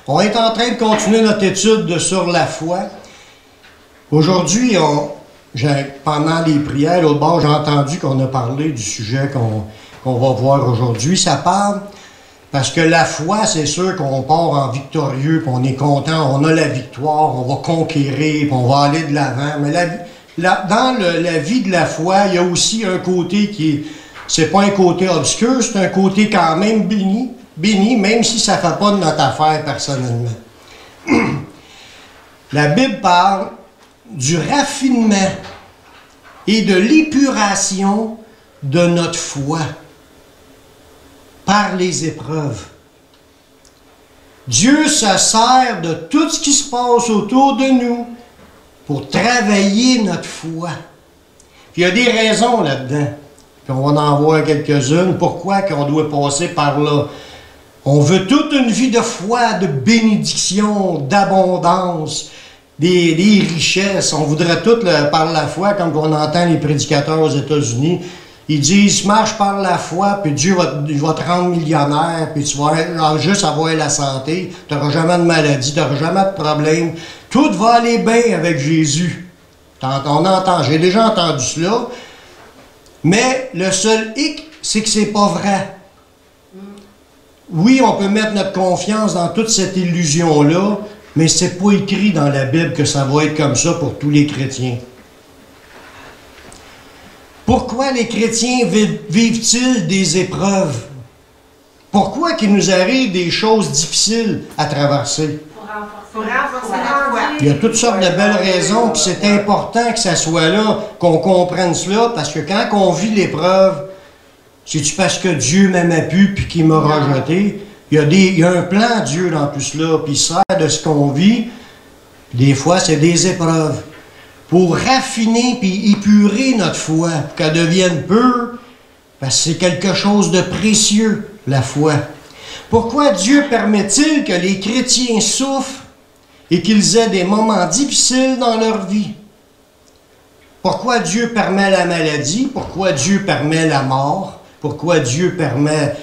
On est en train de continuer notre étude sur la foi. Aujourd'hui, pendant les prières, au bord, j'ai entendu qu'on a parlé du sujet qu'on va voir aujourd'hui. Ça parle parce que la foi, c'est sûr qu'on part en victorieux, puis on est content, on a la victoire, on va conquérir, puis on va aller de l'avant. Mais dans la vie de la foi, il y a aussi un côté qui c'est pas un côté obscur, c'est un côté quand même béni, même si ça ne fait pas de notre affaire personnellement. La Bible parle du raffinement et de l'épuration de notre foi par les épreuves. Dieu se sert de tout ce qui se passe autour de nous pour travailler notre foi. Puis il y a des raisons là-dedans. Puis on va en voir quelques-unes. Pourquoi qu'on doit passer par là? On veut toute une vie de foi, de bénédiction, d'abondance, des richesses. On voudrait tout par la foi, comme on entend les prédicateurs aux États-Unis. Ils disent, marche par la foi, puis Dieu va te rendre millionnaire, puis tu vas juste avoir la santé, tu n'auras jamais de maladie, tu n'auras jamais de problème. Tout va aller bien avec Jésus. J'ai déjà entendu cela. Mais le seul hic, c'est que c'est pas vrai. Oui, on peut mettre notre confiance dans toute cette illusion-là, mais c'est pas écrit dans la Bible que ça va être comme ça pour tous les chrétiens. Pourquoi les chrétiens vivent-ils des épreuves? Pourquoi qu'il nous arrive des choses difficiles à traverser? Pour renforcer la foi. Il y a toutes sortes de belles raisons, puis c'est important que ça soit là, qu'on comprenne cela, parce que quand on vit l'épreuve, c'est-tu parce que Dieu m'aimait plus puis qu'il m'a rejeté? Il y a un plan Dieu dans tout cela, puis il sert de ce qu'on vit. Des fois, c'est des épreuves. Pour raffiner puis épurer notre foi, pour qu'elle devienne pure, parce que c'est quelque chose de précieux, la foi. Pourquoi Dieu permet-il que les chrétiens souffrent et qu'ils aient des moments difficiles dans leur vie? Pourquoi Dieu permet la maladie? Pourquoi Dieu permet la mort? Pourquoi Dieu permet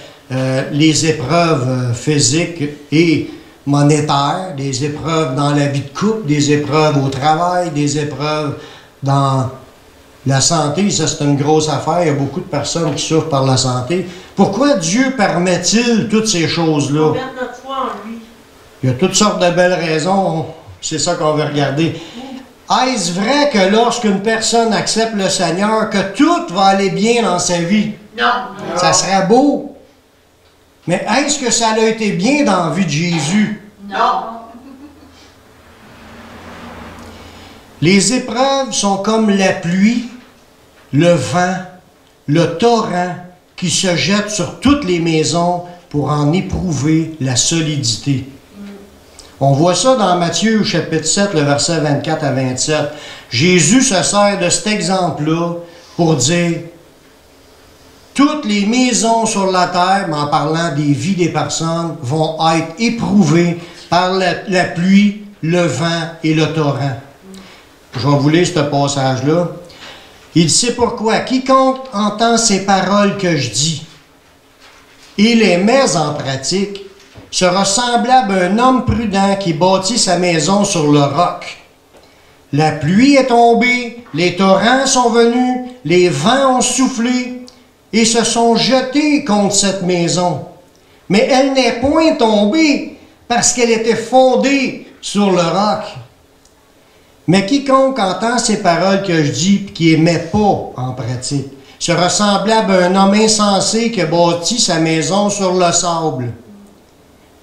les épreuves physiques et monétaires, des épreuves dans la vie de couple, des épreuves au travail, des épreuves dans la santé? Ça, c'est une grosse affaire. Il y a beaucoup de personnes qui souffrent par la santé. Pourquoi Dieu permet-il toutes ces choses-là? Pour mettre notre foi en lui. Il y a toutes sortes de belles raisons. C'est ça qu'on veut regarder. Est-ce vrai que lorsqu'une personne accepte le Seigneur, que tout va aller bien dans sa vie? Non. Ça serait beau. Mais est-ce que ça a été bien dans la vie de Jésus? Non. Les épreuves sont comme la pluie, le vent, le torrent qui se jette sur toutes les maisons pour en éprouver la solidité. On voit ça dans Matthieu chapitre 7, le verset 24 à 27. Jésus se sert de cet exemple-là pour dire toutes les maisons sur la terre, mais en parlant des vies des personnes, vont être éprouvées par la pluie, le vent et le torrent. Je vais vous lire ce passage-là. Il sait pourquoi. Quiconque entend ces paroles que je dis et les met en pratique sera semblable à un homme prudent qui bâtit sa maison sur le roc. La pluie est tombée, les torrents sont venus, les vents ont soufflé et se sont jetés contre cette maison. Mais elle n'est point tombée parce qu'elle était fondée sur le roc. Mais quiconque entend ces paroles que je dis et qui ne les met pas en pratique sera semblable à un homme insensé qui a bâti sa maison sur le sable.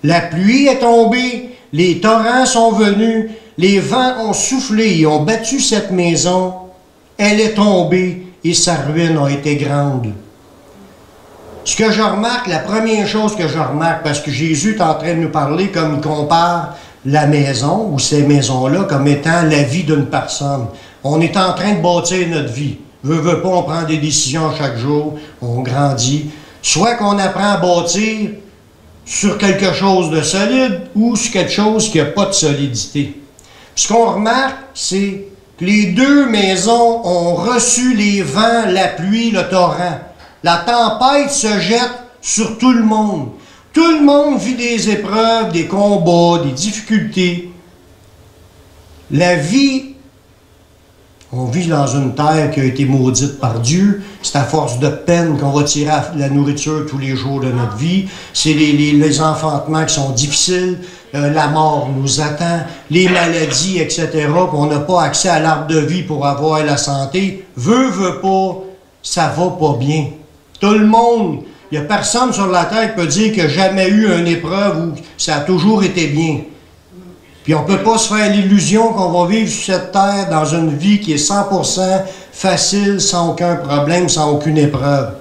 La pluie est tombée, les torrents sont venus, les vents ont soufflé et ont battu cette maison. Elle est tombée et sa ruine a été grande. Ce que je remarque, la première chose que je remarque, parce que Jésus est en train de nous parler comme il compare la maison ou ces maisons-là comme étant la vie d'une personne. On est en train de bâtir notre vie. Veut pas, on prend des décisions chaque jour, on grandit. Soit qu'on apprend à bâtir sur quelque chose de solide ou sur quelque chose qui n'a pas de solidité. Ce qu'on remarque, c'est que les deux maisons ont reçu les vents, la pluie, le torrent. La tempête se jette sur tout le monde. Tout le monde vit des épreuves, des combats, des difficultés. La vie, on vit dans une terre qui a été maudite par Dieu. C'est à force de peine qu'on va tirer la nourriture tous les jours de notre vie. C'est les enfantements qui sont difficiles. La mort nous attend. Les maladies, etc. Puis on n'a pas accès à l'arbre de vie pour avoir la santé. Veut pas, ça va pas bien. Tout le monde, il n'y a personne sur la terre qui peut dire qu'il n'a jamais eu une épreuve où ça a toujours été bien. Puis on ne peut pas se faire l'illusion qu'on va vivre sur cette terre dans une vie qui est 100% facile, sans aucun problème, sans aucune épreuve.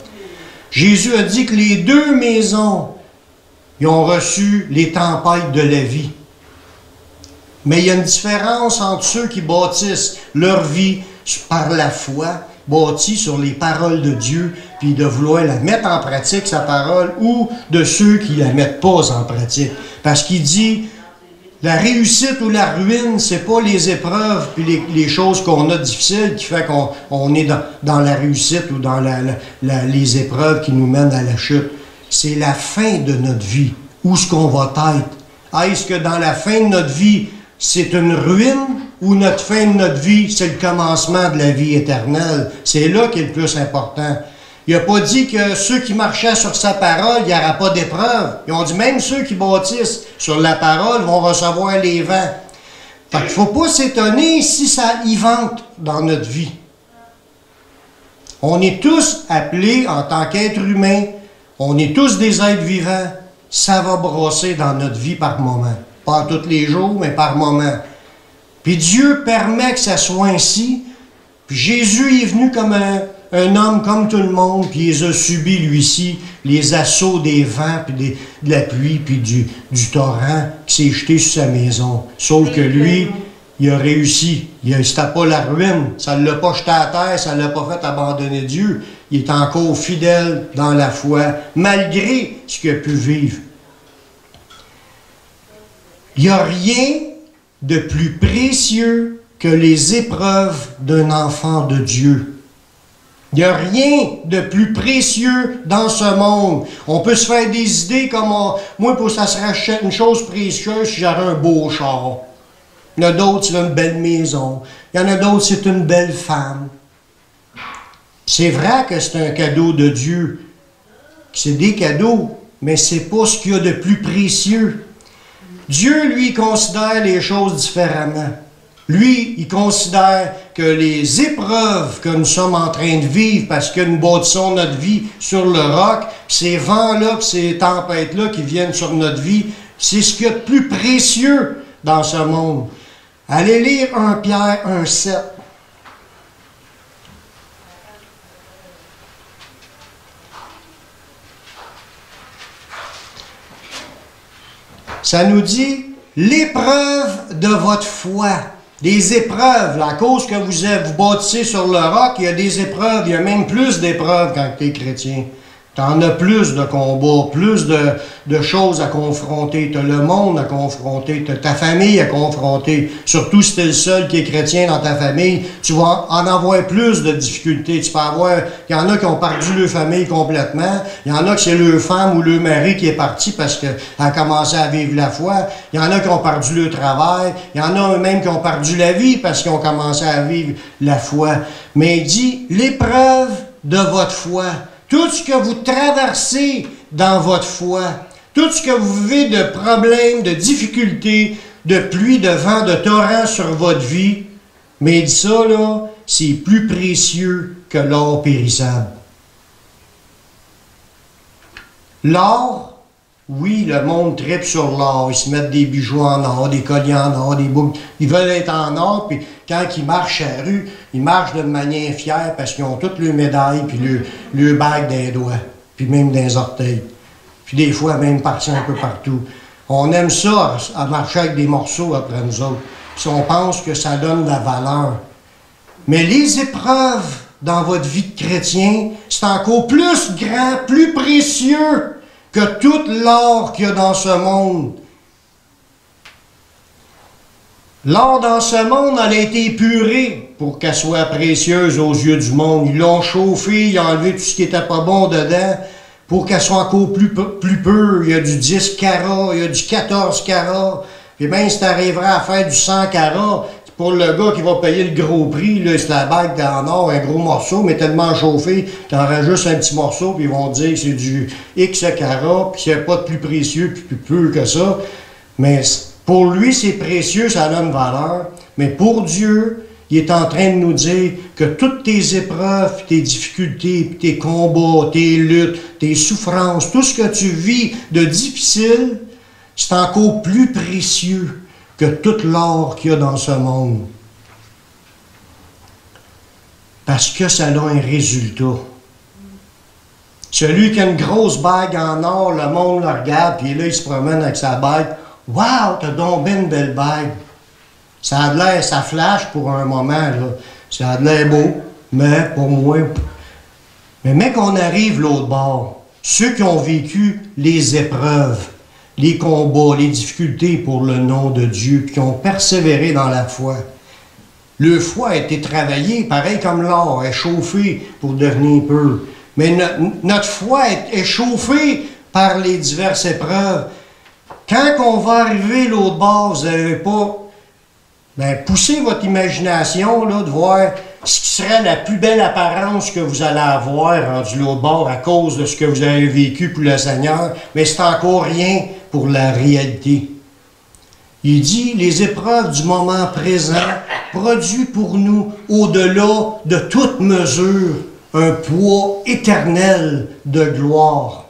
Jésus a dit que les deux maisons, ils ont reçu les tempêtes de la vie. Mais il y a une différence entre ceux qui bâtissent leur vie par la foi, bâtis sur les paroles de Dieu, puis de vouloir la mettre en pratique, sa parole, ou de ceux qui ne la mettent pas en pratique. Parce qu'il dit, la réussite ou la ruine, c'est pas les épreuves puis les choses qu'on a difficiles qui fait qu'on est dans la réussite ou dans les épreuves qui nous mènent à la chute. C'est la fin de notre vie. Où est-ce qu'on va être? Est-ce que dans la fin de notre vie, c'est une ruine ou notre fin de notre vie, c'est le commencement de la vie éternelle? C'est là qui est le plus important. Il n'a pas dit que ceux qui marchaient sur sa parole, il n'y aura pas d'épreuve. Ils ont dit même ceux qui bâtissent sur la parole vont recevoir les vents. Fait qu'il ne faut pas s'étonner si ça y vente dans notre vie. On est tous appelés en tant qu'êtres humains, on est tous des êtres vivants, ça va brosser dans notre vie par moment. Pas tous les jours, mais par moment. Puis Dieu permet que ça soit ainsi. Puis Jésus est venu comme un homme comme tout le monde, puis il a subi, lui-ci, les assauts des vents, puis de la pluie, puis du torrent qui s'est jeté sur sa maison. Sauf que lui, il a réussi. C'était pas la ruine. Ça ne l'a pas jeté à terre, ça ne l'a pas fait abandonner Dieu. Il est encore fidèle dans la foi, malgré ce qu'il a pu vivre. Il n'y a rien de plus précieux que les épreuves d'un enfant de Dieu. Il n'y a rien de plus précieux dans ce monde. On peut se faire des idées comme moi, pour ça serait une chose précieuse si j'avais un beau char. Il y en a d'autres, c'est une belle maison. Il y en a d'autres, c'est une belle femme. C'est vrai que c'est un cadeau de Dieu. C'est des cadeaux, mais ce n'est pas ce qu'il y a de plus précieux. Dieu, lui, considère les choses différemment. Lui, il considère que les épreuves que nous sommes en train de vivre, parce que nous bâtissons notre vie sur le roc, ces vents-là, ces tempêtes-là qui viennent sur notre vie, c'est ce qu'il y a de plus précieux dans ce monde. Allez lire 1 Pierre 1,7. Ça nous dit l'épreuve de votre foi. Des épreuves, à cause que vous bâtissez sur le roc, il y a des épreuves, il y a même plus d'épreuves quand tu es chrétien. Tu en as plus de combats, plus de choses à confronter. Tu as le monde à confronter, tu as ta famille à confronter. Surtout si tu es le seul qui est chrétien dans ta famille, tu vas en avoir plus de difficultés. Tu peux avoir, il y en a qui ont perdu leur famille complètement. Il y en a que c'est leur femme ou leur mari qui est parti parce qu'elle a commencé à vivre la foi. Il y en a qui ont perdu leur travail. Il y en a même qui ont perdu la vie parce qu'ils ont commencé à vivre la foi. Mais il dit, l'épreuve de votre foi. Tout ce que vous traversez dans votre foi, tout ce que vous vivez de problèmes, de difficultés, de pluie, de vent, de torrents sur votre vie, mais il dit ça, là, c'est plus précieux que l'or périssable. L'or, oui, le monde tripe sur l'or. Ils se mettent des bijoux en or, des colliers en or, des boucles. Ils veulent être en or, puis quand ils marchent à la rue, ils marchent de manière fière parce qu'ils ont toutes leurs médailles, puis leurs bagues dans les doigts, puis même dans les orteils. Puis des fois, même partis un peu partout. On aime ça, à marcher avec des morceaux après nous autres. Puis on pense que ça donne de la valeur. Mais les épreuves dans votre vie de chrétien, c'est encore plus grand, plus précieux que tout l'or qu'il y a dans ce monde. L'or dans ce monde, elle a été épurée pour qu'elle soit précieuse aux yeux du monde. Ils l'ont chauffée, ils ont enlevé tout ce qui n'était pas bon dedans Pour qu'elle soit encore plus pure, il y a du 10 carats, il y a du 14 carats. Puis même si tu arriveras à faire du 100 carats, pour le gars qui va payer le gros prix, là, c'est la bague en or, un gros morceau, mais tellement chauffé, tu en rajoutes un petit morceau, puis ils vont te dire que c'est du X carats, puis qu'il n'y a pas de plus précieux, puis plus pur que ça. Mais pour lui, c'est précieux, ça a une valeur. Mais pour Dieu, il est en train de nous dire que toutes tes épreuves, tes difficultés, tes combats, tes luttes, tes souffrances, tout ce que tu vis de difficile, c'est encore plus précieux que tout l'or qu'il y a dans ce monde. Parce que ça a un résultat. Celui qui a une grosse bague en or, le monde le regarde, puis là, il se promène avec sa bague. « Wow, t'as donc bien une belle bague! » Ça a l'air, ça flash pour un moment, là. Ça a l'air beau, mais pour moi... Mais qu'on arrive l'autre bord, ceux qui ont vécu les épreuves, les combats, les difficultés pour le nom de Dieu, qui ont persévéré dans la foi. Le foi a été travaillé, pareil comme l'or, est chauffé pour devenir pur. Mais notre foi est chauffée par les diverses épreuves. Quand on va arriver l'autre bord, vous n'avez pas... poussez votre imagination là, de voir ce qui serait la plus belle apparence que vous allez avoir rendu l'autre bord à cause de ce que vous avez vécu pour le Seigneur, mais c'est encore rien pour la réalité. Il dit, les épreuves du moment présent produisent pour nous, au-delà de toute mesure, un poids éternel de gloire.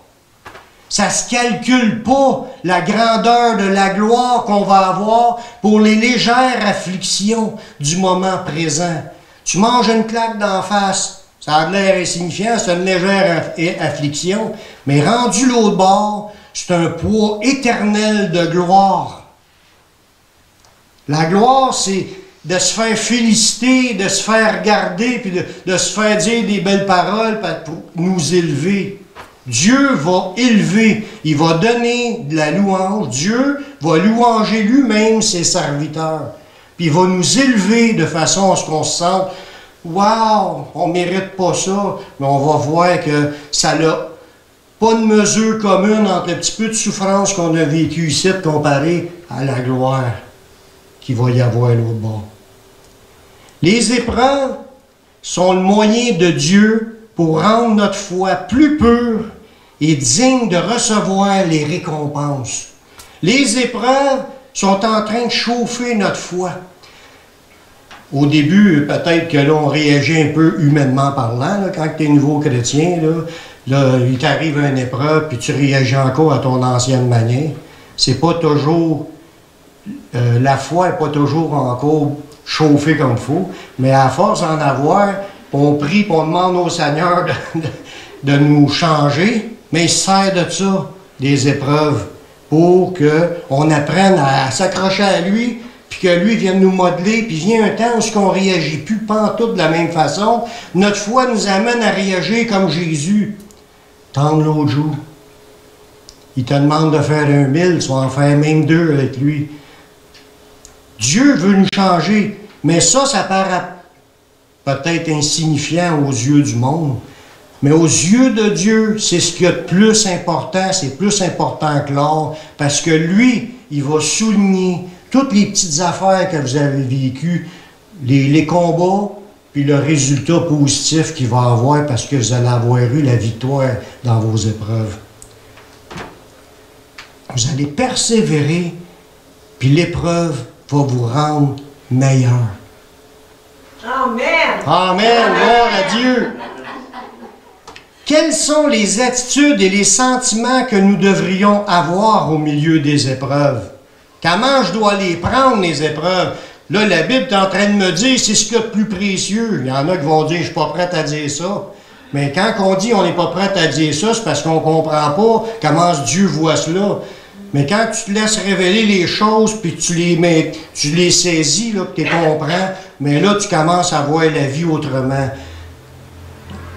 Ça ne se calcule pas, la grandeur de la gloire qu'on va avoir pour les légères afflictions du moment présent. Tu manges une claque d'en face, ça a l'air insignifiant, c'est une légère affliction, mais rendu l'autre bord, c'est un poids éternel de gloire. La gloire, c'est de se faire féliciter, de se faire regarder, puis de se faire dire des belles paroles pour nous élever. Dieu va élever, il va donner de la louange. Dieu va louanger lui-même ses serviteurs. Puis il va nous élever de façon à ce qu'on se sente « Wow, on ne mérite pas ça », mais on va voir que ça n'a pas de mesure commune entre le petit peu de souffrance qu'on a vécu ici comparé à la gloire qu'il va y avoir à l'autre bord. Les épreuves sont le moyen de Dieu pour rendre notre foi plus pure et digne de recevoir les récompenses. Les épreuves sont en train de chauffer notre foi. Au début, peut-être que là, on réagit un peu humainement parlant, là, quand tu es nouveau chrétien, là, il t'arrive une épreuve, puis tu réagis encore à ton ancienne manière. C'est pas toujours... la foi n'est pas toujours encore chauffée comme il faut, mais à force d'en avoir, on prie, puis on demande au Seigneur de nous changer, mais il sert de ça, des épreuves, pour qu'on apprenne à s'accrocher à lui, puis que lui vienne nous modeler, puis vient un temps où on ne réagit plus pantoute de la même façon. Notre foi nous amène à réagir comme Jésus. Tendre l'autre joue. Il te demande de faire 1000, tu vas en faire même 2 avec lui. Dieu veut nous changer, mais ça paraît peut-être insignifiant aux yeux du monde. Mais aux yeux de Dieu, c'est ce qu'il y a de plus important, c'est plus important que l'or, parce que lui, il va souligner toutes les petites affaires que vous avez vécues, les combats, puis le résultat positif qu'il va avoir parce que vous allez avoir eu la victoire dans vos épreuves. Vous allez persévérer, puis l'épreuve va vous rendre meilleur. Amen! Amen! Gloire à Dieu! Quelles sont les attitudes et les sentiments que nous devrions avoir au milieu des épreuves? Comment je dois les prendre, les épreuves? Là, la Bible est en train de me dire, c'est ce qu'il y a de plus précieux. Il y en a qui vont dire, je ne suis pas prêt à dire ça. Mais quand on dit on n'est pas prêt à dire ça, c'est parce qu'on ne comprend pas comment Dieu voit cela. Mais quand tu te laisses révéler les choses, puis tu les saisis, là, que tu comprends, mais là, tu commences à voir la vie autrement.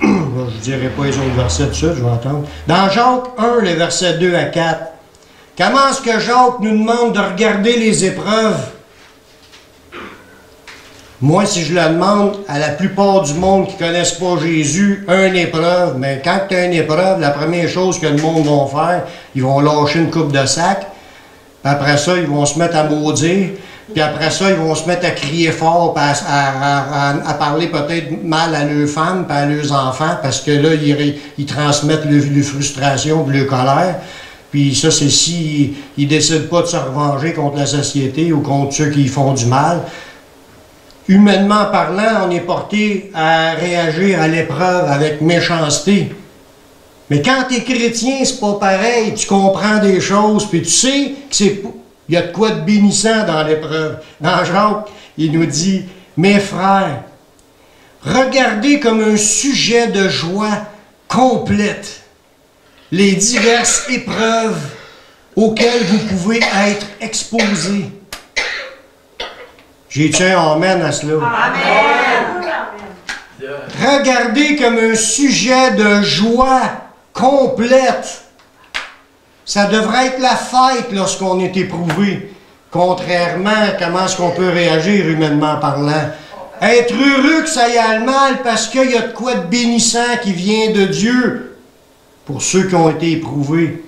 Je ne dirai pas les autres versets de ça, je vais entendre. Dans Jacques 1, les versets 2 à 4, comment est-ce que Jacques nous demande de regarder les épreuves? Moi, si je le demande à la plupart du monde qui ne connaissent pas Jésus, une épreuve, mais quand tu as une épreuve, la première chose que le monde va faire, ils vont lâcher une coupe de sac, puis après ça, ils vont se mettre à maudire, puis après ça, ils vont se mettre à crier fort, puis à parler peut-être mal à leurs femmes, puis à leurs enfants, parce que là, ils transmettent leur frustration, leur colère. Puis ça, c'est s'ils ne décident pas de se revenger contre la société ou contre ceux qui font du mal. Humainement parlant, on est porté à réagir à l'épreuve avec méchanceté. Mais quand tu es chrétien, c'est pas pareil. Tu comprends des choses, puis tu sais qu'il y a de quoi de bénissant dans l'épreuve. Dans Jacques, il nous dit, « Mes frères, regardez comme un sujet de joie complète les diverses épreuves auxquelles vous pouvez être exposés. » J'ai-tu un amen à cela? Amen. Regardez comme un sujet de joie complète. Ça devrait être la fête lorsqu'on est éprouvé, contrairement à comment est-ce qu'on peut réagir humainement parlant. Être heureux que ça y aille mal parce qu'il y a de quoi de bénissant qui vient de Dieu pour ceux qui ont été éprouvés.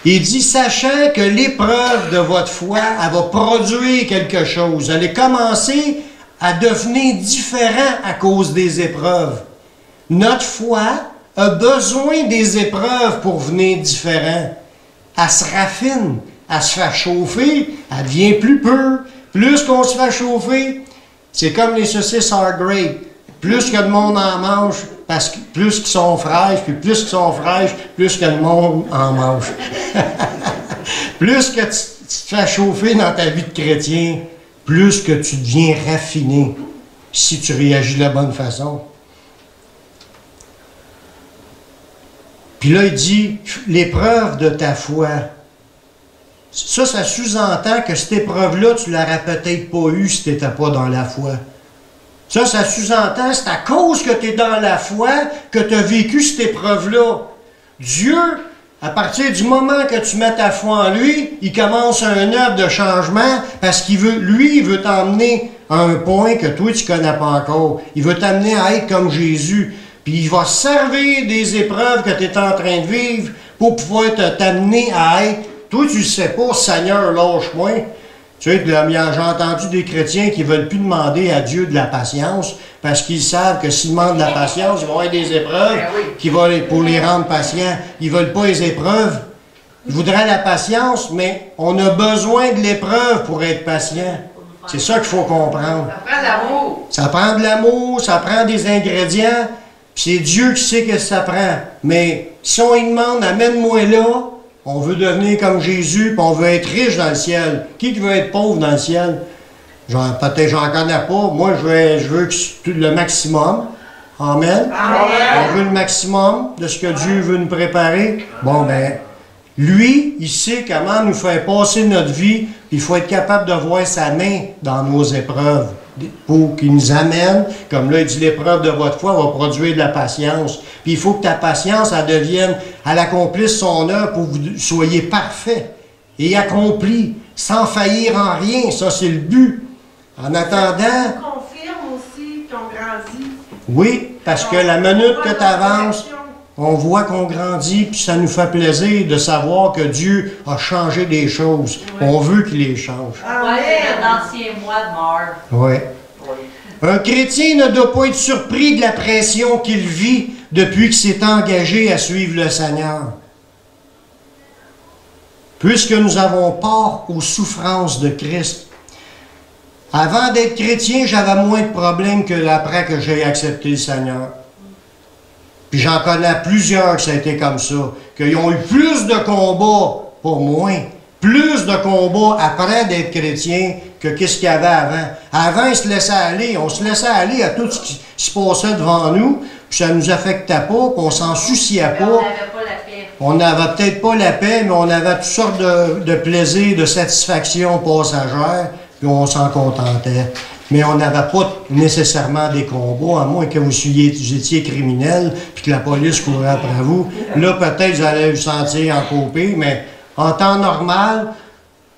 Il dit, sachant que l'épreuve de votre foi, elle va produire quelque chose. Vous allez commencer à devenir différent à cause des épreuves. Notre foi a besoin des épreuves pour venir différent. Elle se raffine, elle se fait chauffer, elle devient plus pure. Plus qu'on se fait chauffer, c'est comme les saucisses Hargrave. Plus que le monde en mange, parce que plus qu'ils sont fraîches, puis plus qu'ils sont fraîches, plus que le monde en mange. Plus que tu te fais chauffer dans ta vie de chrétien, plus que tu deviens raffiné, si tu réagis de la bonne façon. Puis là, il dit, l'épreuve de ta foi. Ça sous-entend que cette épreuve-là, tu ne l'aurais peut-être pas eue si tu n'étais pas dans la foi. Ça sous-entend, c'est à cause que tu es dans la foi que tu as vécu cette épreuve-là. Dieu, à partir du moment que tu mets ta foi en lui, il commence un œuvre de changement parce qu'il veut, lui, il veut t'emmener à un point que toi, tu ne connais pas encore. Il veut t'amener à être comme Jésus. Puis il va servir des épreuves que tu es en train de vivre pour pouvoir t'amener à être. Toi, tu ne sais pas, Seigneur, lâche-moi. Tu sais, j'ai entendu des chrétiens qui ne veulent plus demander à Dieu de la patience parce qu'ils savent que s'ils demandent de la patience, ils vont avoir des épreuves qui vont pour les rendre patients. Ils ne veulent pas les épreuves. Ils voudraient la patience, mais on a besoin de l'épreuve pour être patient. C'est ça qu'il faut comprendre. Ça prend de l'amour. Ça prend de l'amour, ça prend des ingrédients, puis c'est Dieu qui sait ce que ça prend. Mais si on lui demande, amène-moi là, on veut devenir comme Jésus, puis on veut être riche dans le ciel. Qui veut être pauvre dans le ciel? Peut-être j'en connais pas. Moi, je veux le maximum. Amen. Amen. On veut le maximum de ce que Dieu veut nous préparer. Bon, ben, lui, il sait comment nous faire passer notre vie. Il faut être capable de voir sa main dans nos épreuves pour qu'il nous amène. Comme là, il dit, l'épreuve de votre foi va produire de la patience. Puis il faut que ta patience, elle accomplisse son œuvre pour que vous soyez parfait et accompli, sans faillir en rien. Ça, c'est le but. En attendant... Ça confirme aussi qu'on grandit. Oui, parce que la minute que tu avances, on voit qu'on grandit, puis ça nous fait plaisir de savoir que Dieu a changé des choses. Oui. On veut qu'il les change. Oui, l'ancien moi meurt. Oui. Un chrétien ne doit pas être surpris de la pression qu'il vit depuis qu'il s'est engagé à suivre le Seigneur. Puisque nous avons part aux souffrances de Christ. Avant d'être chrétien, j'avais moins de problèmes que après que j'ai accepté le Seigneur. Puis j'en connais plusieurs que ça a été comme ça, qu'ils ont eu plus de combats, pas moins, plus de combats après d'être chrétien que qu'est-ce qu'il y avait avant. Avant, ils se laissaient aller, on se laissait aller à tout ce qui se passait devant nous, puis ça ne nous affectait pas, puis on s'en souciait pas. On n'avait pas la paix. On n'avait peut-être pas la paix, mais on avait toutes sortes de plaisirs, de satisfaction passagères, puis on s'en contentait. Mais on n'avait pas nécessairement des combats, à moins que vous étiez criminel, puis que la police courait après vous. Là, peut-être vous allez vous sentir encopé, mais en temps normal,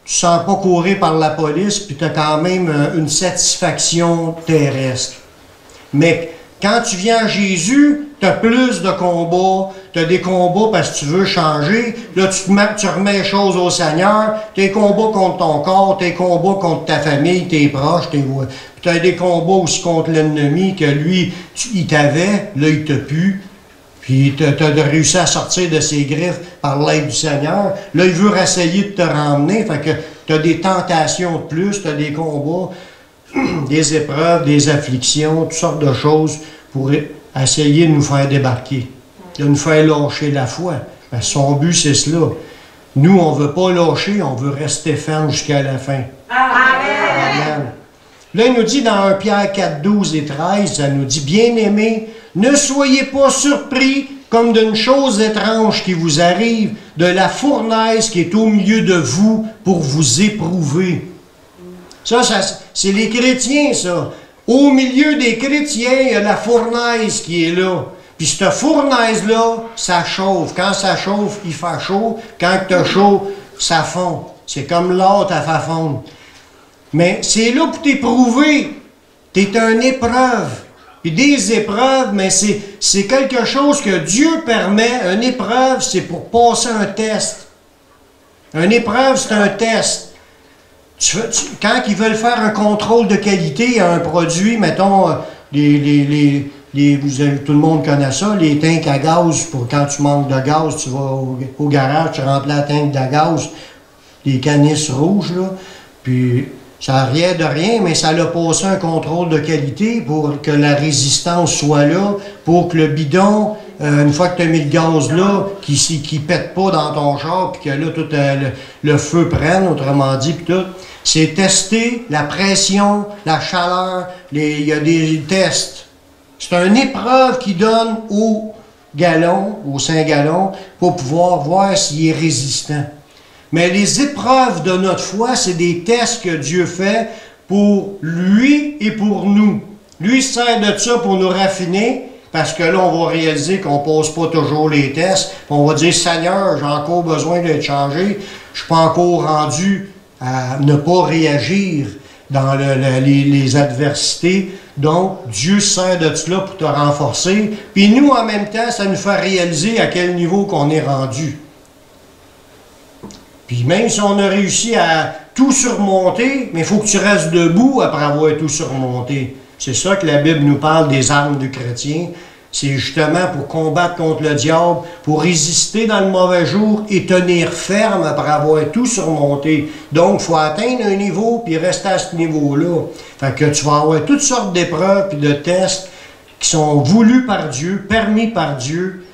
tu ne sens pas courir par la police, puis tu as quand même une satisfaction terrestre. Mais quand tu viens à Jésus, tu as plus de combats, tu as des combats parce que tu veux changer, là tu remets les choses au Seigneur, tes combats contre ton corps, tes combats contre ta famille, tes proches, puis tu as des combats aussi contre l'ennemi, que lui, il t'avait, là il t'a pu, puis tu as réussi à sortir de ses griffes par l'aide du Seigneur, là il veut essayer de te ramener, fait que tu as des tentations de plus, tu as des combats, des épreuves, des afflictions, toutes sortes de choses pour essayer de nous faire débarquer, de nous faire lâcher la foi. Parce que son but, c'est cela. Nous, on ne veut pas lâcher, on veut rester ferme jusqu'à la fin. Amen. Là, il nous dit dans 1 Pierre 4, 12 et 13, ça nous dit, bien-aimés, ne soyez pas surpris comme d'une chose étrange qui vous arrive, de la fournaise qui est au milieu de vous pour vous éprouver. Ça c'est les chrétiens, ça. Au milieu des chrétiens, il y a la fournaise qui est là. Puis cette fournaise-là, ça chauffe. Quand ça chauffe, il fait chaud. Quand tu as chaud, ça fond. C'est comme l'or, ça fait fondre. Mais c'est là pour t'éprouver. Tu es une épreuve. Puis des épreuves, mais c'est quelque chose que Dieu permet. Une épreuve, c'est pour passer un test. Une épreuve, c'est un test. Quand ils veulent faire un contrôle de qualité à un produit, mettons, tout le monde connaît ça, les tanks à gaz, pour quand tu manques de gaz, tu vas au garage, tu remplis la tank de gaz, les canisses rouges, là, puis ça n'a rien de rien, mais ça a passé un contrôle de qualité pour que la résistance soit là, pour que le bidon, une fois que tu as mis le gaz là, qui pète pas dans ton char, puis que là, tout le feu prenne, autrement dit, puis tout. C'est tester la pression, la chaleur, il y a des tests. C'est une épreuve qui donne au gallon, au 5 gallons, pour pouvoir voir s'il est résistant. Mais les épreuves de notre foi, c'est des tests que Dieu fait pour lui et pour nous. Lui sert de ça pour nous raffiner, parce que là, on va réaliser qu'on ne pose pas toujours les tests. On va dire, Seigneur, j'ai encore besoin d'être changé. Je ne suis pas encore rendu à ne pas réagir dans les adversités. Donc, Dieu sert de cela pour te renforcer. Puis nous, en même temps, ça nous fait réaliser à quel niveau qu'on est rendu. Puis même si on a réussi à tout surmonter, mais il faut que tu restes debout après avoir tout surmonté. C'est ça que la Bible nous parle des armes du chrétien. C'est justement pour combattre contre le diable, pour résister dans le mauvais jour et tenir ferme après avoir tout surmonté. Donc, il faut atteindre un niveau puis rester à ce niveau-là. Fait que tu vas avoir toutes sortes d'épreuves et de tests qui sont voulus par Dieu, permis par Dieu.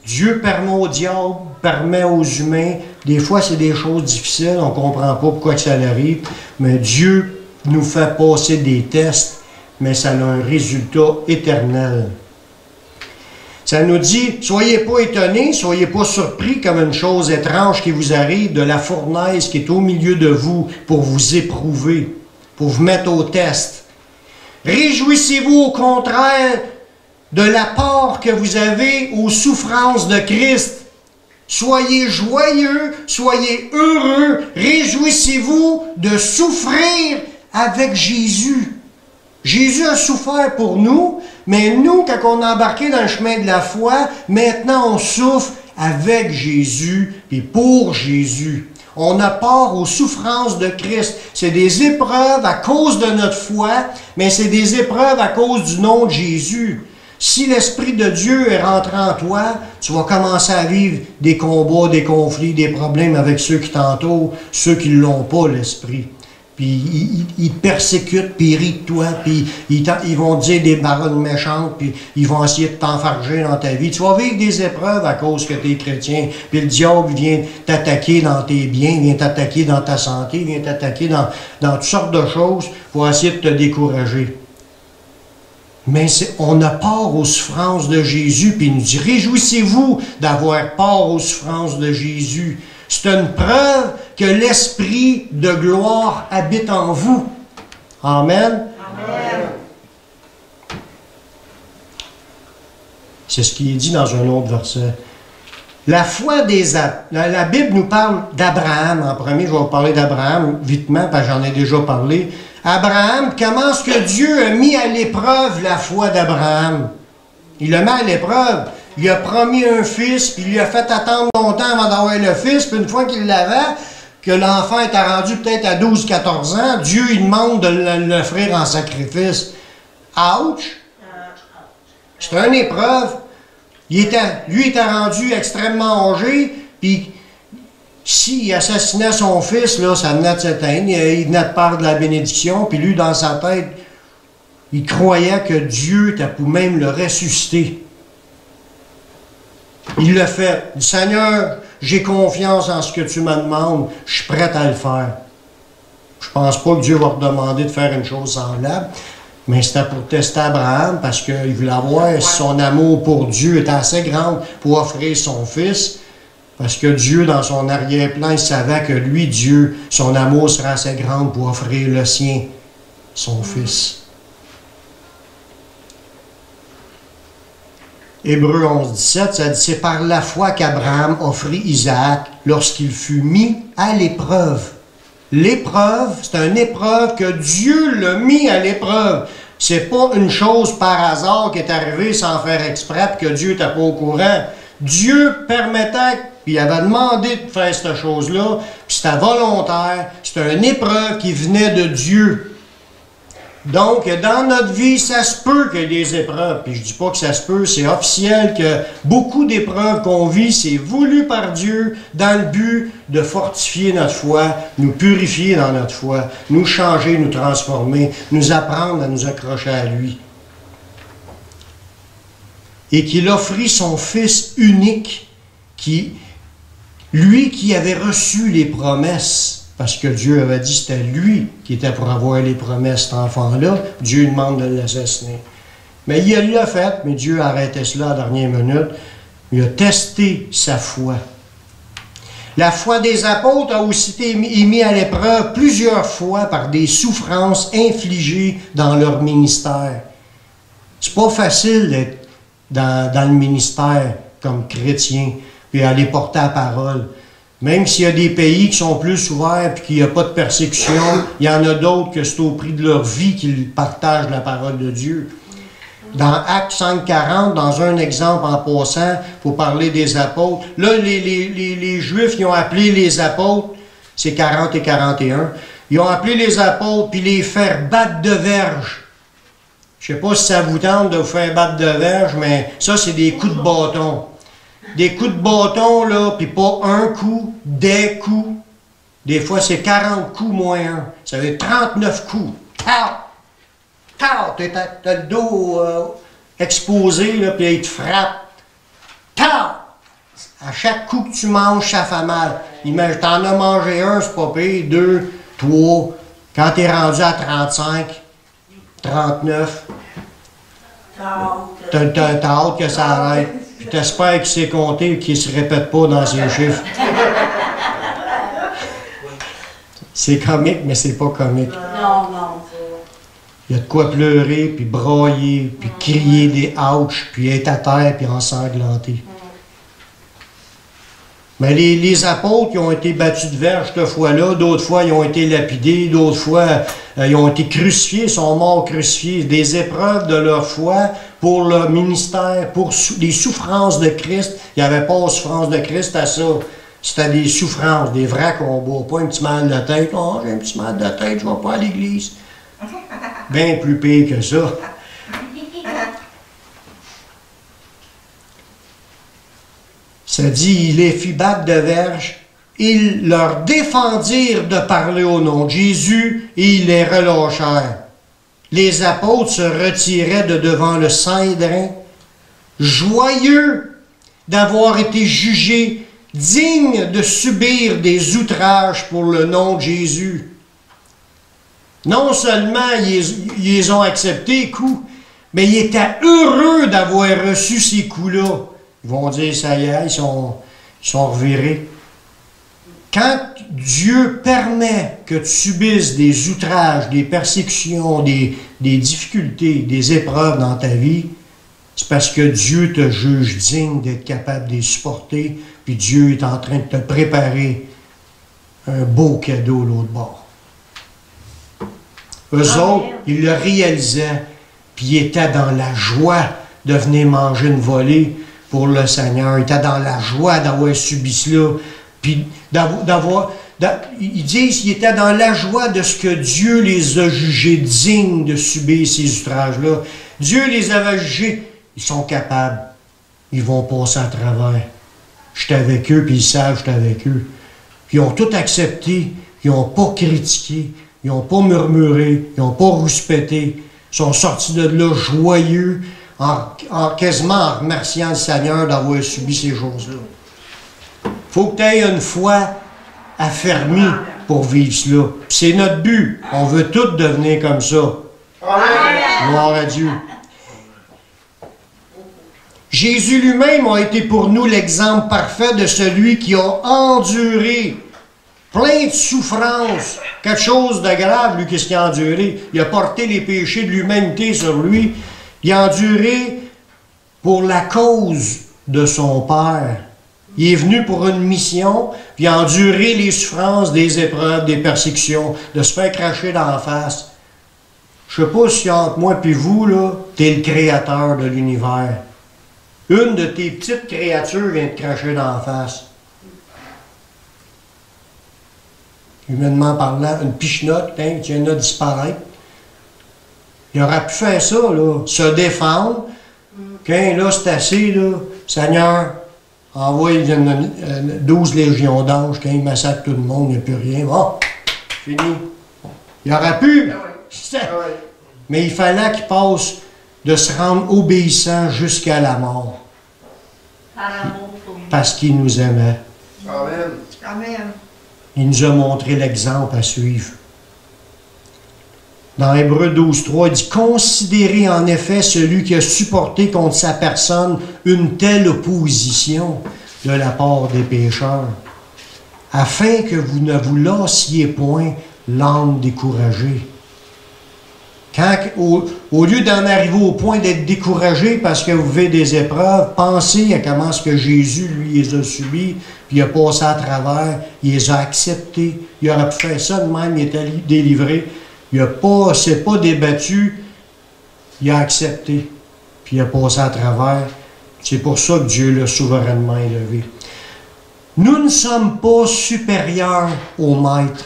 Dieu permet au diable, permet aux humains. Des fois, c'est des choses difficiles, on ne comprend pas pourquoi ça arrive, mais Dieu nous fait passer des tests, mais ça a un résultat éternel. Ça nous dit, soyez pas étonnés, soyez pas surpris comme une chose étrange qui vous arrive de la fournaise qui est au milieu de vous pour vous éprouver, pour vous mettre au test. Réjouissez-vous au contraire de la part que vous avez aux souffrances de Christ. Soyez joyeux, soyez heureux, réjouissez-vous de souffrir avec Jésus. Jésus a souffert pour nous, mais nous, quand on est embarqué dans le chemin de la foi, maintenant on souffre avec Jésus et pour Jésus. On a part aux souffrances de Christ. C'est des épreuves à cause de notre foi, mais c'est des épreuves à cause du nom de Jésus. Si l'Esprit de Dieu est rentré en toi, tu vas commencer à vivre des combats, des conflits, des problèmes avec ceux qui t'entourent, ceux qui ne l'ont pas, l'Esprit. Puis ils te persécutent, puis ils rient de toi, puis ils vont te dire des paroles méchantes, puis ils vont essayer de t'enfarger dans ta vie. Tu vas vivre des épreuves à cause que tu es chrétien. Puis le diable vient t'attaquer dans tes biens, vient t'attaquer dans ta santé, vient t'attaquer dans toutes sortes de choses pour essayer de te décourager. Mais on a part aux souffrances de Jésus, puis il nous dit, réjouissez-vous d'avoir part aux souffrances de Jésus. C'est une preuve que l'Esprit de gloire habite en vous. Amen. Amen. C'est ce qui est dit dans un autre verset. La foi la Bible nous parle d'Abraham en premier. Je vais vous parler d'Abraham vitement, parce que j'en ai déjà parlé. Abraham, comment est-ce que Dieu a mis à l'épreuve la foi d'Abraham? Il l'a mis à l'épreuve. Il a promis un fils, puis il lui a fait attendre longtemps avant d'avoir le fils, puis une fois qu'il l'avait, que l'enfant était rendu peut-être à 12-14 ans, Dieu il demande de l'offrir en sacrifice. Ouch! C'était une épreuve. Lui était rendu extrêmement âgé, puis s'il assassinait son fils, là, ça venait de s'éteindre. Il venait de perdre la bénédiction, puis lui, dans sa tête, il croyait que Dieu était pour même le ressusciter. Il l'a fait. Il dit, Seigneur, j'ai confiance en ce que tu me demandes, je suis prêt à le faire. Je ne pense pas que Dieu va te demander de faire une chose semblable, mais c'était pour tester Abraham, parce qu'il voulait voir si son amour pour Dieu était assez grand pour offrir son fils. Parce que Dieu, dans son arrière-plan, il savait que lui, Dieu, son amour serait assez grand pour offrir le sien, son fils. Hébreux 11, 17, ça dit, c'est par la foi qu'Abraham offrit Isaac lorsqu'il fut mis à l'épreuve. L'épreuve, c'est une épreuve que Dieu l'a mis à l'épreuve. C'est pas une chose par hasard qui est arrivée sans faire exprès, que Dieu n'était pas au courant. Dieu permettait, puis il avait demandé de faire cette chose-là, puis c'était volontaire, c'était une épreuve qui venait de Dieu. Donc, dans notre vie, ça se peut qu'il y ait des épreuves. Puis je ne dis pas que ça se peut, c'est officiel que beaucoup d'épreuves qu'on vit, c'est voulu par Dieu dans le but de fortifier notre foi, nous purifier dans notre foi, nous changer, nous transformer, nous apprendre à nous accrocher à lui. Et qu'il offrit son Fils unique, lui qui avait reçu les promesses. Parce que Dieu avait dit que c'était lui qui était pour avoir les promesses, cet enfant-là. Dieu demande de l'assassiner. Mais il l'a fait, mais Dieu a arrêté cela à la dernière minute. Il a testé sa foi. La foi des apôtres a aussi été mise à l'épreuve plusieurs fois par des souffrances infligées dans leur ministère. C'est pas facile d'être dans le ministère comme chrétien, puis aller porter la parole. Même s'il y a des pays qui sont plus ouverts et qu'il n'y a pas de persécution, il y en a d'autres que c'est au prix de leur vie qu'ils partagent la parole de Dieu. Dans Actes 5,40, dans un exemple en passant, il faut parler des apôtres. Là, les Juifs, ils ont appelé les apôtres, c'est 40 et 41, ils ont appelé les apôtres puis les faire battre de verge. Je ne sais pas si ça vous tente de vous faire battre de verge, mais ça, c'est des coups de bâton. Des coups de bâton, là, puis pas un coup, des coups. Des fois, c'est 40 coups moins un. Ça veut dire 39 coups. T'as le dos exposé, là, puis il te frappe. À chaque coup que tu manges, ça fait mal. Imagine, t'en as mangé un, c'est pas pire, 2, 3. Quand t'es rendu à 35, 39, t'as hâte que ça arrête. Puis t'espères qu'il sait compter et qu'il ne se répète pas dans ses chiffres. C'est comique, mais c'est pas comique. Non. Il y a de quoi pleurer, puis brailler, puis crier des ouch, puis être à terre, puis ensanglanter. Mais les apôtres qui ont été battus de verge cette fois-là, d'autres fois ils ont été lapidés, d'autres fois ils ont été crucifiés, sont morts crucifiés. Des épreuves de leur foi pour leur ministère, pour les souffrances de Christ. Il n'y avait pas de souffrance de Christ à ça. C'était des souffrances, des vrais combats. Pas un petit mal de tête. Oh, j'ai un petit mal de tête, je ne vais pas à l'église. Bien plus pire que ça. Ça dit, il les fit battre de verge, ils leur défendirent de parler au nom de Jésus et ils les relâchèrent. Les apôtres se retiraient de devant le Sanhédrin, joyeux d'avoir été jugés dignes de subir des outrages pour le nom de Jésus. Non seulement ils les ont acceptés, coups, mais ils étaient heureux d'avoir reçu ces coups-là. Ils vont dire, ça y est, ils sont revirés. Quand Dieu permet que tu subisses des outrages, des persécutions, des difficultés, des épreuves dans ta vie, c'est parce que Dieu te juge digne d'être capable de les supporter puis Dieu est en train de te préparer un beau cadeau l'autre bord. Eux autres, ils le réalisaient, puis ils étaient dans la joie de venir manger une volée pour le Seigneur. Ils étaient dans la joie d'avoir subi cela, puis ils disent qu'ils étaient dans la joie de ce que Dieu les a jugés dignes de subir ces outrages-là. Dieu les avait jugés. Ils sont capables. Ils vont passer à travers. J'étais avec eux, puis ils savent que j'étais avec eux. Puis ils ont tout accepté. Ils n'ont pas critiqué. Ils n'ont pas murmuré. Ils n'ont pas rouspété. Ils sont sortis de là joyeux, quasiment en remerciant le Seigneur d'avoir subi ces choses-là. Il faut que tu aies une foi affermie pour vivre cela. C'est notre but. On veut tous devenir comme ça. Gloire à Dieu. Jésus lui-même a été pour nous l'exemple parfait de celui qui a enduré plein de souffrances, quelque chose de grave, lui, qu'est-ce qu'il a enduré? Il a porté les péchés de l'humanité sur lui. Il a enduré pour la cause de son Père. Il est venu pour une mission, puis il a enduré les souffrances, des épreuves, des persécutions, de se faire cracher dans la face. Je ne sais pas si entre moi et vous, là, tu es le créateur de l'univers. Une de tes petites créatures vient te cracher dans la face. Humainement parlant, une pichenote, hein, qui vient de disparaître. Il aurait pu faire ça, là, se défendre. Quand là, c'est assez, là, Seigneur, envoie 12 légions d'anges, quand il massacre tout le monde, il n'y a plus rien. Bon, fini. Il aurait pu. Mais il fallait qu'il passe de se rendre obéissant jusqu'à la mort. Par amour pour nous. Parce qu'il nous aimait. Amen. Amen. Il nous a montré l'exemple à suivre. Dans Hébreux 12.3, il dit « Considérez en effet celui qui a supporté contre sa personne une telle opposition de la part des pécheurs, afin que vous ne vous lassiez point l'âme découragée. » Au lieu d'en arriver au point d'être découragé parce que vous vivez des épreuves, pensez à comment ce que Jésus, lui, les a subis, puis il a passé à travers, il les a acceptés. Il aurait pu faire ça de même, il était délivré. Il ne s'est pas débattu, il a accepté, puis il a passé à travers. C'est pour ça que Dieu l'a souverainement élevé. Nous ne sommes pas supérieurs au Maître.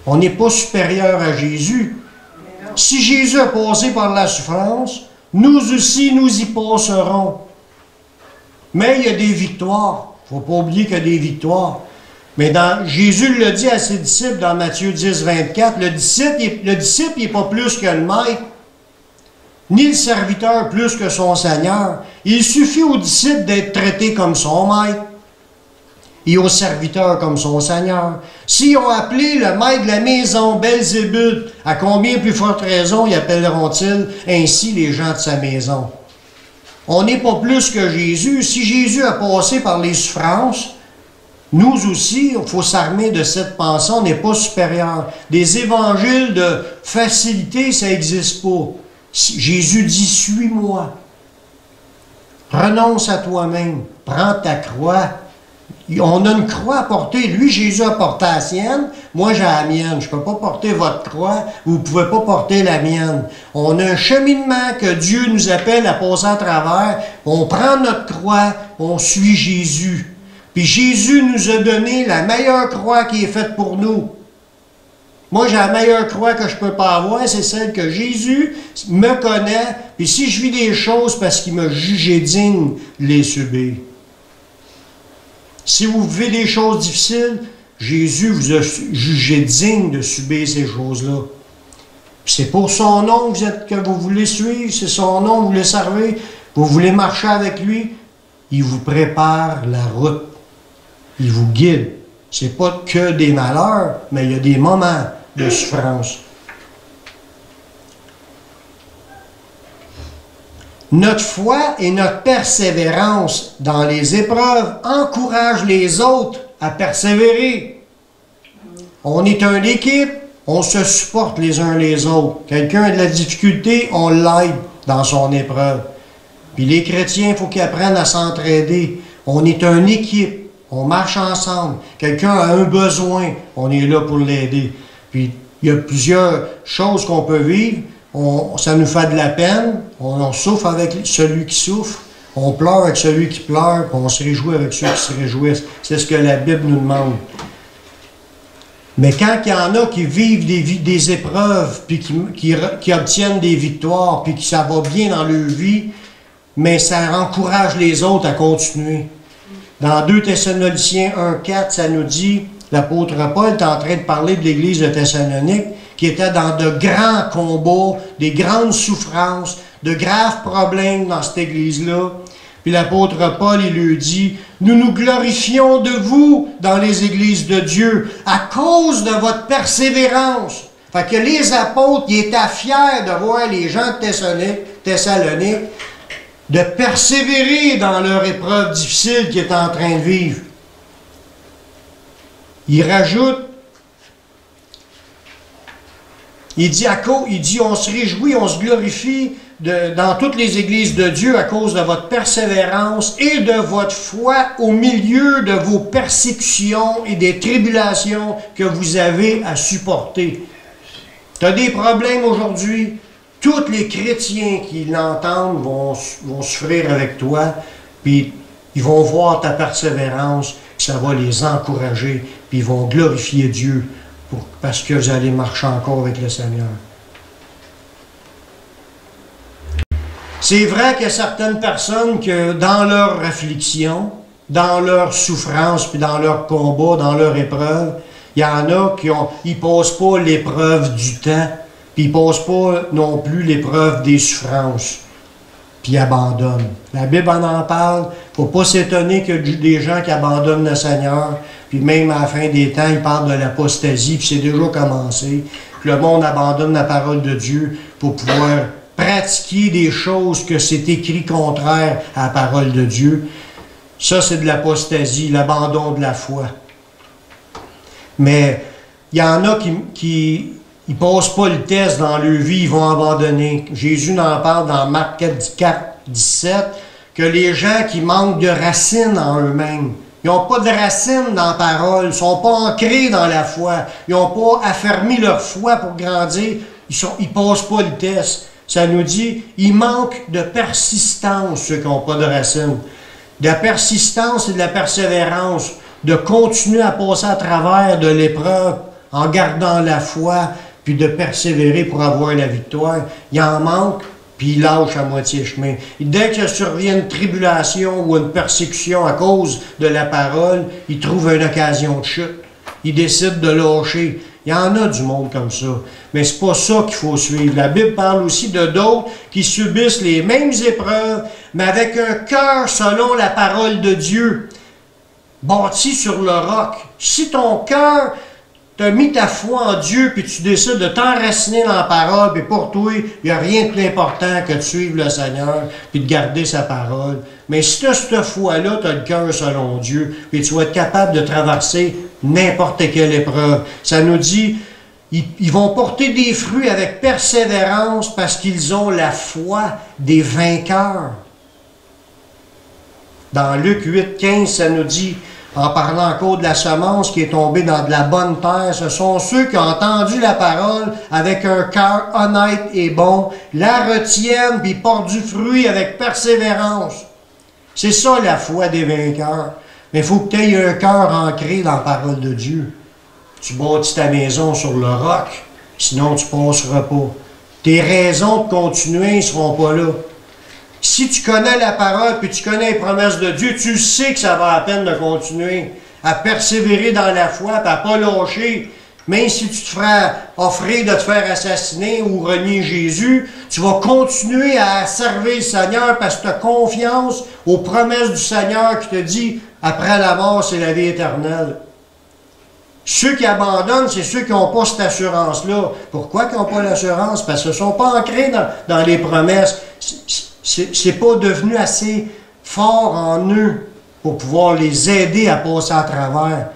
On n'est pas supérieurs à Jésus. Si Jésus a passé par la souffrance, nous aussi, nous y passerons. Mais il y a des victoires. Il ne faut pas oublier qu'il y a des victoires. Mais Jésus le dit à ses disciples dans Matthieu 10, 24, le disciple n'est pas plus que le maître, ni le serviteur plus que son Seigneur. Il suffit au disciple d'être traité comme son maître et au serviteur comme son Seigneur. S'ils ont appelé le maître de la maison Belzébuth, à combien plus forte raison y appelleront-ils ainsi les gens de sa maison? On n'est pas plus que Jésus. Si Jésus a passé par les souffrances, nous aussi, il faut s'armer de cette pensée, on n'est pas supérieur. Des évangiles de facilité, ça n'existe pas. Jésus dit, suis-moi. Renonce à toi-même. Prends ta croix. On a une croix à porter. Lui, Jésus a porté la sienne. Moi, j'ai la mienne. Je ne peux pas porter votre croix. Vous ne pouvez pas porter la mienne. On a un cheminement que Dieu nous appelle à passer à travers. On prend notre croix. On suit Jésus. Puis Jésus nous a donné la meilleure croix qui est faite pour nous. Moi, j'ai la meilleure croix que je ne peux pas avoir, c'est celle que Jésus me connaît. Puis si je vis des choses parce qu'il m'a jugé digne de les subir. Si vous vivez des choses difficiles, Jésus vous a jugé digne de subir ces choses-là. C'est pour son nom que vous voulez suivre, c'est son nom que vous voulez servir, vous voulez marcher avec lui, il vous prépare la route. Il vous guide. Ce n'est pas que des malheurs, mais il y a des moments de souffrance. Notre foi et notre persévérance dans les épreuves encouragent les autres à persévérer. On est une équipe, on se supporte les uns les autres. Quelqu'un a de la difficulté, on l'aide dans son épreuve. Puis les chrétiens, il faut qu'ils apprennent à s'entraider. On est une équipe. On marche ensemble. Quelqu'un a un besoin, on est là pour l'aider. Puis, il y a plusieurs choses qu'on peut vivre. Ça nous fait de la peine. On souffre avec celui qui souffre. On pleure avec celui qui pleure. On se réjouit avec ceux qui se réjouissent. C'est ce que la Bible nous demande. Mais quand il y en a qui vivent des épreuves, puis qui obtiennent des victoires, puis que ça va bien dans leur vie, mais ça encourage les autres à continuer. Dans 2 Thessaloniciens 1,4, ça nous dit, l'apôtre Paul est en train de parler de l'église de Thessalonique, qui était dans de grands combats, des grandes souffrances, de graves problèmes dans cette église-là. Puis l'apôtre Paul, il lui dit, « Nous nous glorifions de vous dans les églises de Dieu à cause de votre persévérance. » Fait que les apôtres, ils étaient fiers de voir les gens de Thessalonique de persévérer dans leur épreuve difficile qu'ils étaient en train de vivre. Il rajoute, il dit, on se réjouit, on se glorifie dans toutes les églises de Dieu à cause de votre persévérance et de votre foi au milieu de vos persécutions et des tribulations que vous avez à supporter. Tu as des problèmes aujourd'hui, tous les chrétiens qui l'entendent vont souffrir avec toi, puis ils vont voir ta persévérance, ça va les encourager, puis ils vont glorifier Dieu parce que vous allez marcher encore avec le Seigneur. C'est vrai qu'il y a certaines personnes que dans leur affliction, dans leur souffrance, puis dans leur combat, dans leur épreuve, il y en a qui ne passent pas l'épreuve du temps, puis ils ne passent pas non plus l'épreuve des souffrances, puis ils abandonnent. La Bible en parle. Il ne faut pas s'étonner que des gens qui abandonnent le Seigneur, puis même à la fin des temps, ils parlent de l'apostasie, puis c'est déjà commencé. Puis le monde abandonne la parole de Dieu pour pouvoir pratiquer des choses que c'est écrit contraire à la parole de Dieu. Ça, c'est de l'apostasie, l'abandon de la foi. Mais il y en a qui ne passent pas le test dans leur vie, ils vont abandonner. Jésus en parle dans Marc 4, 17, que les gens qui manquent de racines en eux-mêmes, ils n'ont pas de racines dans la parole, ils ne sont pas ancrés dans la foi, ils n'ont pas affermi leur foi pour grandir, ils ne passent pas le test. Ça nous dit, il manque de persistance, ceux qui n'ont pas de racines. De la persistance et de la persévérance, de continuer à passer à travers de l'épreuve en gardant la foi, puis de persévérer pour avoir la victoire. Il en manque, puis il lâche à moitié chemin. Et dès que survient une tribulation ou une persécution à cause de la parole, il trouve une occasion de chute. Il décide de lâcher. Il y en a du monde comme ça. Mais c'est pas ça qu'il faut suivre. La Bible parle aussi de d'autres qui subissent les mêmes épreuves, mais avec un cœur selon la parole de Dieu, bâti sur le roc. Si ton cœur, tu as mis ta foi en Dieu, puis tu décides de t'enraciner dans la parole, puis pour toi, il n'y a rien de plus important que de suivre le Seigneur, puis de garder sa parole. Mais si tu as cette foi-là, tu as le cœur selon Dieu, puis tu vas être capable de traverser n'importe quelle épreuve. Ça nous dit, ils vont porter des fruits avec persévérance parce qu'ils ont la foi des vainqueurs. Dans Luc 8, 15, ça nous dit, en parlant encore de la semence qui est tombée dans de la bonne terre, ce sont ceux qui ont entendu la parole avec un cœur honnête et bon, la retiennent puis portent du fruit avec persévérance. C'est ça la foi des vainqueurs. Mais il faut que tu aies un cœur ancré dans la parole de Dieu. Tu bâtis ta maison sur le roc, sinon tu ne passeras pas. Tes raisons de continuer ne seront pas là. Si tu connais la parole puis tu connais les promesses de Dieu, tu sais que ça va à peine de continuer à persévérer dans la foi et à ne pas lâcher. Même si tu te feras offrir de te faire assassiner ou renier Jésus, tu vas continuer à servir le Seigneur parce que tu as confiance aux promesses du Seigneur qui te dit après la mort, c'est la vie éternelle. Ceux qui abandonnent, c'est ceux qui n'ont pas cette assurance-là. Pourquoi ils n'ont pas l'assurance? Parce qu'ils ne sont pas ancrés dans les promesses. C'est pas devenu assez fort en eux pour pouvoir les aider à passer à travers.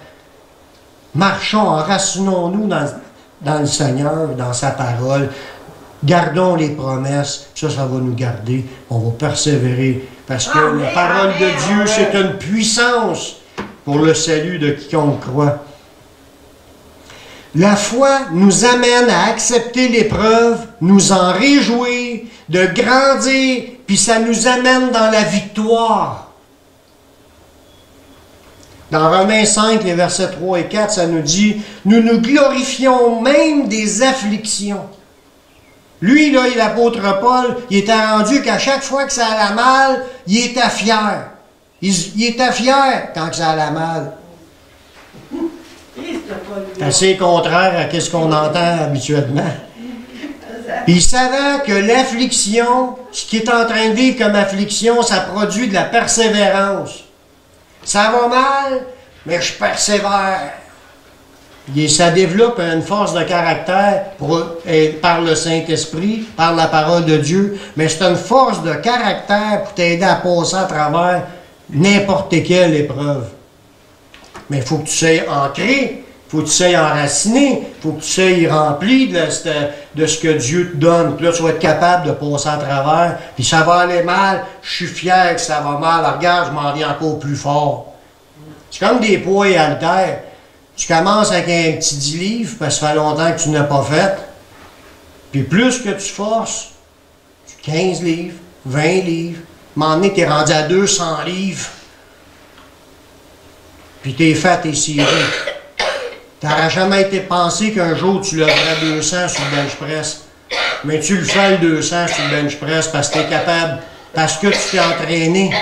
Marchons, enracinons-nous dans le Seigneur, dans sa parole. Gardons les promesses. Ça va nous garder. On va persévérer. Parce que la parole de Dieu, c'est une puissance pour le salut de quiconque croit. La foi nous amène à accepter l'épreuve, nous en réjouir, de grandir, puis ça nous amène dans la victoire. Dans Romains 5, les versets 3 et 4, ça nous dit « Nous nous glorifions même des afflictions. » Lui, là, l'apôtre Paul, il était rendu qu'à chaque fois que ça allait mal, il était fier. Il était fier quand ça allait mal. C'est assez contraire à ce qu'on entend habituellement. Puis il savait que l'affliction, ce qu'il est en train de vivre comme affliction, ça produit de la persévérance. Ça va mal, mais je persévère. Et ça développe une force de caractère par le Saint-Esprit, par la parole de Dieu, mais c'est une force de caractère pour t'aider à passer à travers n'importe quelle épreuve. Mais il faut que tu sois ancré, il faut que tu sois enraciné, il faut que tu sois rempli de ce que Dieu te donne. Puis là, tu vas être capable de passer à travers. Puis ça va aller mal, je suis fier que ça va mal. Regarde, je m'en viens encore plus fort. C'est comme des poids et haltères. Tu commences avec un petit 10 livres, parce que ça fait longtemps que tu n'as pas fait. Puis plus que tu forces, 15 livres, 20 livres, à un moment donné, tu es rendu à 200 livres. Puis t'es fait, t'es ciré. T'aurais jamais été pensé qu'un jour tu lèverais 200 sur le bench press. Mais tu le fais le 200 sur le bench press parce que tu es capable, parce que tu t'es entraîné.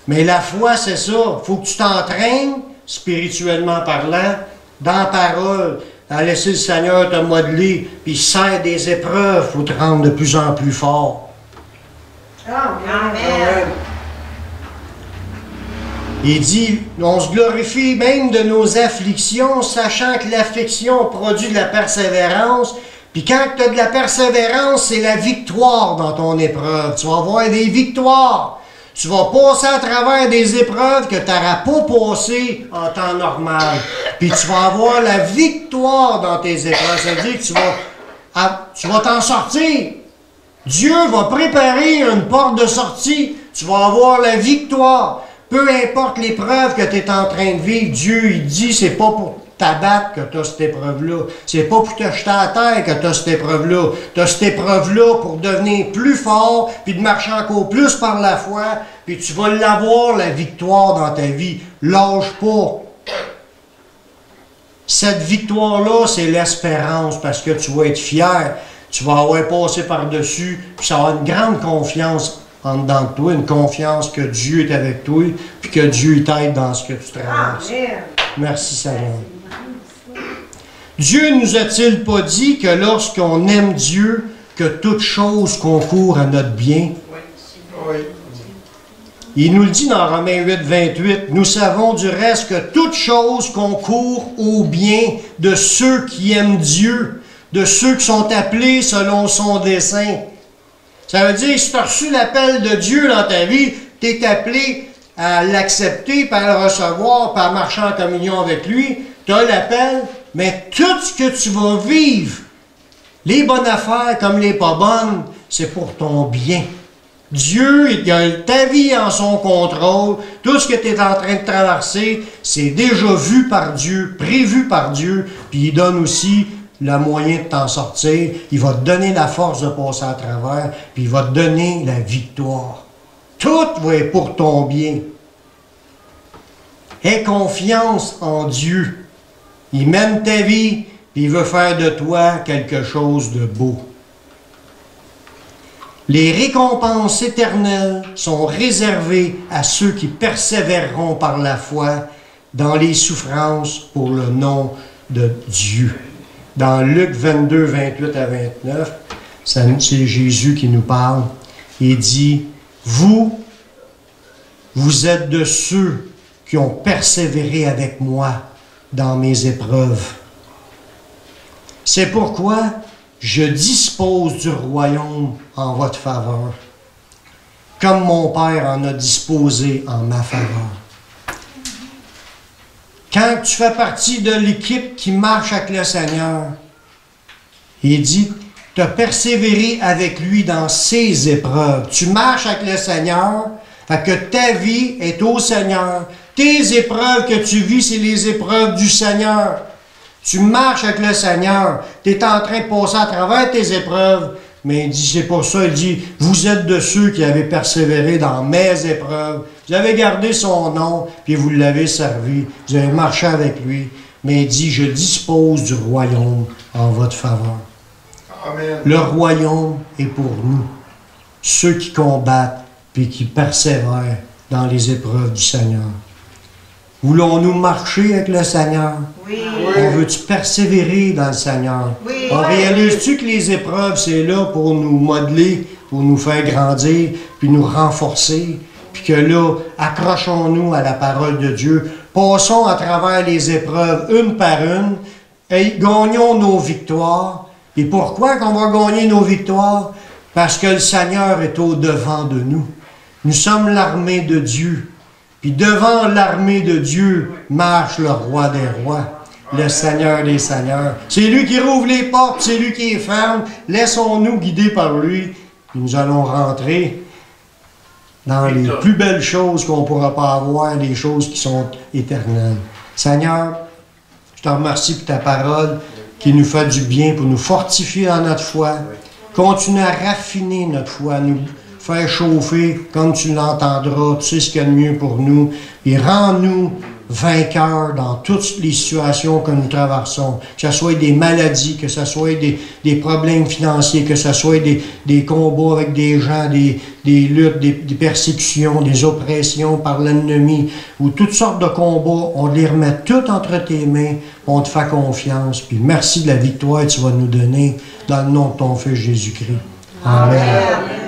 Mais la foi, c'est ça. Il faut que tu t'entraînes, spirituellement parlant, dans la parole, à laisser le Seigneur te modeler, puis sert des épreuves pour te rendre de plus en plus fort. Amen. Il dit, on se glorifie même de nos afflictions, sachant que l'affliction produit de la persévérance. Puis quand tu as de la persévérance, c'est la victoire dans ton épreuve. Tu vas avoir des victoires. Tu vas passer à travers des épreuves que tu n'auras pas passées en temps normal. Puis tu vas avoir la victoire dans tes épreuves. Ça veut dire que tu vas t'en sortir. Dieu va préparer une porte de sortie. Tu vas avoir la victoire. Peu importe l'épreuve que tu es en train de vivre, Dieu, il dit, c'est pas pour t'abattre que tu as cette épreuve-là. C'est pas pour te jeter à terre que tu as cette épreuve-là. Tu as cette épreuve-là pour devenir plus fort, puis de marcher encore plus par la foi, puis tu vas l'avoir, la victoire dans ta vie. Lâche pas. Cette victoire-là, c'est l'espérance, parce que tu vas être fier. Tu vas avoir passé par-dessus, puis ça va avoir une grande confiance en dedans de toi, une confiance que Dieu est avec toi, puis que Dieu t'aide dans ce que tu traverses. Merci Seigneur. Dieu nous a-t-il pas dit que lorsqu'on aime Dieu, que toute chose concourt à notre bien? Oui. Il nous le dit dans Romains 8, 28. Nous savons du reste que toute chose concourt au bien de ceux qui aiment Dieu, de ceux qui sont appelés selon son dessein. Ça veut dire, si tu as reçu l'appel de Dieu dans ta vie, tu es appelé à l'accepter, puis à le recevoir, puis à marcher en communion avec lui. Tu as l'appel, mais tout ce que tu vas vivre, les bonnes affaires comme les pas bonnes, c'est pour ton bien. Dieu, il a ta vie en son contrôle. Tout ce que tu es en train de traverser, c'est déjà vu par Dieu, prévu par Dieu, puis il donne aussi le moyen de t'en sortir, il va te donner la force de passer à travers, puis il va te donner la victoire. Tout va être pour ton bien. Aie confiance en Dieu. Il mène ta vie, puis il veut faire de toi quelque chose de beau. Les récompenses éternelles sont réservées à ceux qui persévéreront par la foi dans les souffrances pour le nom de Dieu. Dans Luc 22, 28 à 29, c'est Jésus qui nous parle. Il dit, vous êtes de ceux qui ont persévéré avec moi dans mes épreuves. C'est pourquoi je dispose du royaume en votre faveur, comme mon Père en a disposé en ma faveur. Quand tu fais partie de l'équipe qui marche avec le Seigneur, il dit, tu as persévéré avec lui dans ses épreuves. Tu marches avec le Seigneur, fait que ta vie est au Seigneur, Tes épreuves que tu vis, c'est les épreuves du Seigneur. Tu marches avec le Seigneur. Tu es en train de passer à travers tes épreuves. Mais il dit, c'est pour ça, il dit, vous êtes de ceux qui avez persévéré dans mes épreuves. Vous avez gardé son nom, puis vous l'avez servi. Vous avez marché avec lui. Mais il dit, je dispose du royaume en votre faveur. Amen. Le royaume est pour nous. Ceux qui combattent, puis qui persévèrent dans les épreuves du Seigneur. Voulons-nous marcher avec le Seigneur? Oui. On veut-tu persévérer dans le Seigneur? Oui. On réalise-tu que les épreuves, c'est là pour nous modeler, pour nous faire grandir, puis nous renforcer? Puis que là, accrochons-nous à la parole de Dieu. Passons à travers les épreuves une par une et gagnons nos victoires. Et pourquoi qu'on va gagner nos victoires? Parce que le Seigneur est au-devant de nous. Nous sommes l'armée de Dieu. Puis devant l'armée de Dieu marche le roi des rois, le Seigneur des seigneurs. C'est lui qui rouvre les portes, c'est lui qui les ferme. Laissons-nous guider par lui. Puis nous allons rentrer dans les plus belles choses qu'on ne pourra pas avoir, les choses qui sont éternelles. Seigneur, je te remercie pour ta parole qui nous fait du bien pour nous fortifier dans notre foi. Continue à raffiner notre foi, nous faire chauffer comme tu l'entendras, tu sais ce qu'il y a de mieux pour nous, et rends-nous vainqueurs dans toutes les situations que nous traversons, que ce soit des maladies, que ce soit des problèmes financiers, que ce soit des combats avec des gens, des luttes, des persécutions, des oppressions par l'ennemi, ou toutes sortes de combats, on les remet tout entre tes mains, on te fait confiance, puis merci de la victoire que tu vas nous donner dans le nom de ton Fils Jésus-Christ. Amen.